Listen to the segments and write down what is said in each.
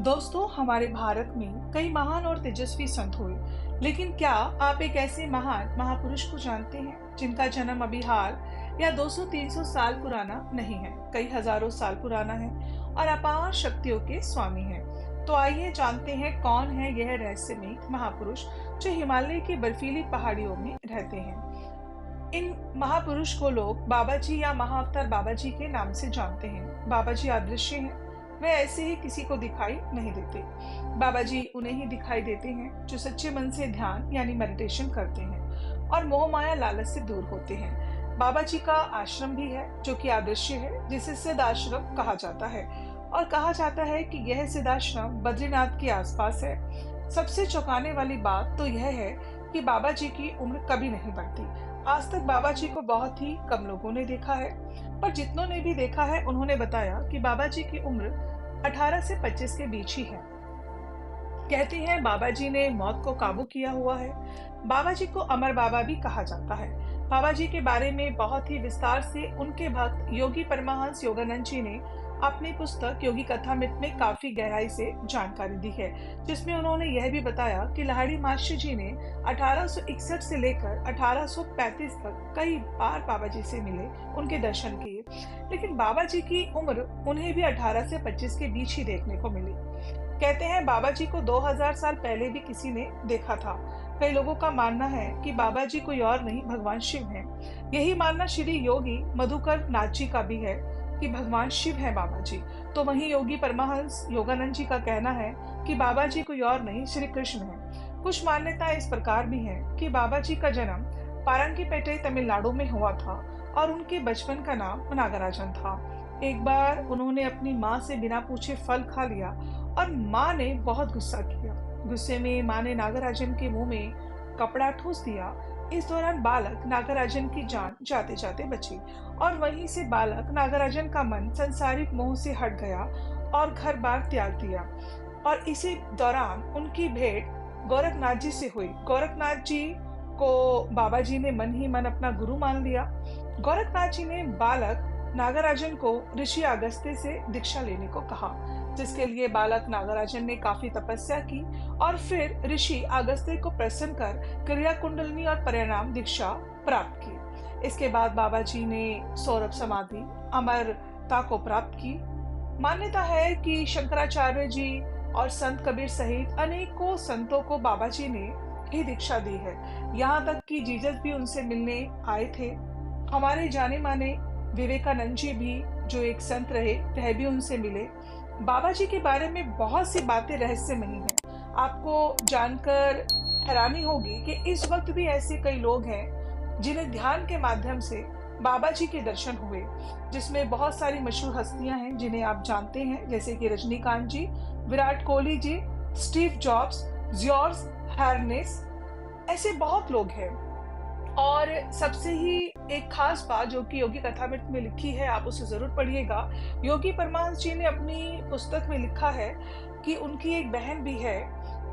दोस्तों, हमारे भारत में कई महान और तेजस्वी संत हुए, लेकिन क्या आप एक ऐसे महान महापुरुष को जानते हैं जिनका जन्म अभी हाल या 200-300 साल पुराना नहीं है, कई हजारों साल पुराना है और अपार शक्तियों के स्वामी हैं? तो आइए जानते हैं कौन है यह रहस्यमयी महापुरुष जो हिमालय की बर्फीली पहाड़ियों में रहते हैं। इन महापुरुष को लोग बाबा जी या महाअवतार बाबा जी के नाम से जानते हैं। बाबा जी अदृश्य हैं, वे ऐसे ही किसी को दिखाई नहीं देते। बाबा जी उन्हें ही दिखाई देते हैं जो सच्चे मन से ध्यान यानी मेडिटेशन करते हैं और मोह माया लालच से दूर होते हैं। बाबा जी का आश्रम भी है जो कि अदृश्य है, जिसे सिद्ध आश्रम कहा जाता है और कहा जाता है कि यह सिद्ध आश्रम बद्रीनाथ के आसपास है। सबसे चौंकाने वाली बात तो यह है कि बाबा जी की उम्र कभी नहीं बढ़ती। आज तक बाबा जी को बहुत ही कम लोगों ने देखा है, पर जितनों ने भी देखा है उन्होंने बताया कि बाबा जी की उम्र 18 से 25 के बीच ही है। कहते हैं बाबा जी ने मौत को काबू किया हुआ है। बाबा जी को अमर बाबा भी कहा जाता है। बाबा जी के बारे में बहुत ही विस्तार से उनके भक्त योगी परमहंस योगानंद जी ने अपनी पुस्तक योगी कथामृत में काफी गहराई से जानकारी दी है, जिसमें उन्होंने यह भी बताया कि लाहिड़ी मास्टर जी ने 1861 से लेकर 1835 तक कई बार बाबा जी से मिले, उनके दर्शन किए, लेकिन बाबा जी की उम्र उन्हें भी 18 से 25 के बीच ही देखने को मिली। कहते हैं बाबा जी को 2000 साल पहले भी किसी ने देखा था। कई लोगों का मानना है कि बाबा जी कोई और नहीं भगवान शिव हैं। यही मानना श्री योगी मधुकर नाथ जी का भी है कि भगवान शिव है बाबा जी। तो वहीं योगी परमहंस योगानंद जी का कहना है कि बाबा जी कोई और नहीं श्री कृष्ण है। कुछ मान्यताएं इस प्रकार भी हैं कि बाबा जी का जन्म पारंगीपेटे तमिलनाडु में हुआ था और उनके बचपन का नाम नागराजन था। एक बार उन्होंने अपनी माँ से बिना पूछे फल खा लिया और माँ ने बहुत गुस्सा किया। गुस्से में माँ ने नागराजन के मुंह में कपड़ा ठूस दिया। इस दौरान बालक नागराजन की जान जाते जाते बची और वहीं से बालक नागराजन का मन संसारिक मोह से हट गया और घर बार त्याग दिया। और इसी दौरान उनकी भेंट गोरखनाथ जी से हुई। गोरखनाथ जी को बाबा जी ने मन ही मन अपना गुरु मान लिया। गोरखनाथ जी ने बालक नागराजन को ऋषि अगस्त्य से दीक्षा लेने को कहा, जिसके लिए बालक नागराजन ने काफी तपस्या की और फिर ऋषि अगस्त्य को प्रसन्न कर क्रिया कुंडलिनी और परिणाम दीक्षा प्राप्त की। इसके बाद बाबा जी ने सौरभ समाधि अमरता को प्राप्त की। मान्यता है कि शंकराचार्य जी और संत कबीर सहित अनेकों संतों को बाबा जी ने ही दीक्षा दी है। यहाँ तक कि जीसस भी उनसे मिलने आए थे। हमारे जाने माने विवेकानंद जी भी जो एक संत रहे, वह भी उनसे मिले। बाबा जी के बारे में बहुत सी बातें रहस्यमयी हैं। आपको जानकर हैरानी होगी कि इस वक्त भी ऐसे कई लोग हैं जिन्हें ध्यान के माध्यम से बाबा जी के दर्शन हुए, जिसमें बहुत सारी मशहूर हस्तियां हैं जिन्हें आप जानते हैं, जैसे कि रजनीकांत जी, Virat Kohli ji, Steve jobs, George harness, ऐसे बहुत लोग हैं। और सबसे ही एक खास बात जो कि योगी कथामृत में लिखी है, आप उसे जरूर पढ़िएगा। योगी परमहंस जी ने अपनी पुस्तक में लिखा है कि उनकी एक बहन भी है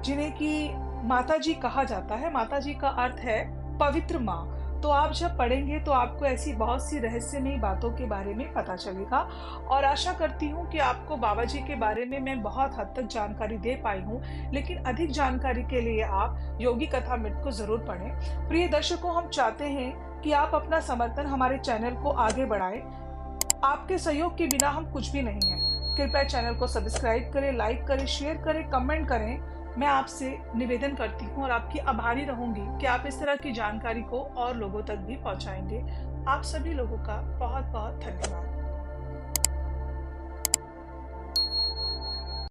जिन्हें कि माता जी कहा जाता है। माता जी का अर्थ है पवित्र माँ। तो आप जब पढ़ेंगे तो आपको ऐसी बहुत सी रहस्यमयी बातों के बारे में पता चलेगा और आशा करती हूँ कि आपको बाबा जी के बारे में मैं बहुत हद तक जानकारी दे पाई हूँ, लेकिन अधिक जानकारी के लिए आप योगी कथामृत को जरूर पढ़ें। प्रिय दर्शकों, हम चाहते हैं कि आप अपना समर्थन हमारे चैनल को आगे बढ़ाएं। आपके सहयोग के बिना हम कुछ भी नहीं है। कृपया चैनल को सब्सक्राइब करें, लाइक करें, शेयर करें, कमेंट करें। मैं आपसे निवेदन करती हूँ और आपकी आभारी रहूंगी कि आप इस तरह की जानकारी को और लोगों तक भी पहुंचाएंगे। आप सभी लोगों का बहुत बहुत धन्यवाद।